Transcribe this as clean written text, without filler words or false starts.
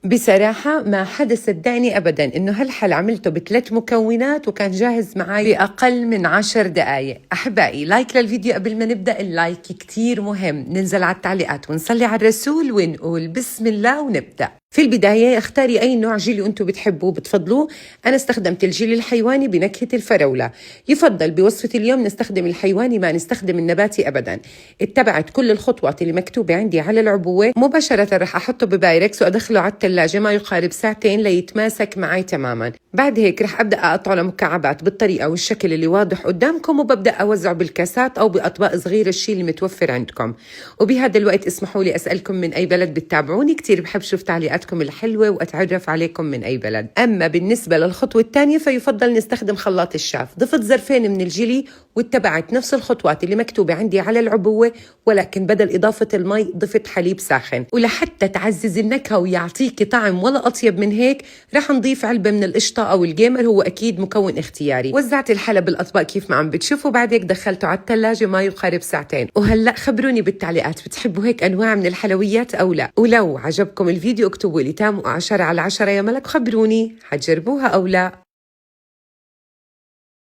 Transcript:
بصراحة ما حدا صدقني أبداً إنه هالحل عملته ب3 مكونات وكان جاهز معي بأقل من 10 دقايق. أحبائي، لايك للفيديو قبل ما نبدأ، اللايك كتير مهم. ننزل على التعليقات ونصلي على الرسول ونقول بسم الله ونبدأ. في البداية اختاري أي نوع جيلي أنتم بتحبوه بتفضلوه. أنا استخدمت الجيلي الحيواني بنكهة الفراولة. يفضل بوصفة اليوم نستخدم الحيواني، ما نستخدم النباتي أبدا. اتبعت كل الخطوات اللي مكتوبة عندي على العبوة. مباشرة رح أحطه ببايركس وأدخله على الثلاجة ما يقارب ساعتين ليتماسك معي تماما. بعد هيك رح أبدأ أقطعه لمكعبات بالطريقة والشكل اللي واضح قدامكم، وببدأ أوزعه بالكاسات أو بأطباق صغيرة، الشيء اللي متوفر عندكم. وبهذا الوقت اسمحوا لي أسألكم من أي بلد بتتابعوني، كتير بحب شوف تعليقاتكم الحلوة وأتعرف عليكم من أي بلد. أما بالنسبة للخطوة الثانية فيفضل نستخدم خلاط الشاف. ضفت ظرفين من الجيلي واتبعت نفس الخطوات اللي مكتوبة عندي على العبوة، ولكن بدل إضافة المي ضفت حليب ساخن. ولحتى تعزز النكهة ويعطيك طعم ولا أطيب من هيك رح نضيف علبة من القشطة أو الجيمر، هو أكيد مكون اختياري. وزعت الحلب بالأطباق كيف ما عم بتشوفوا، بعد هيك دخلته على الثلاجة ما يقارب ساعتين. وهلأ خبروني بالتعليقات بتحبوا هيك أنواع من الحلويات أو لا، ولو عجبكم الفيديو اكتبوا لي تام و10 على 10 يا ملك، خبروني حتجربوها أو لا.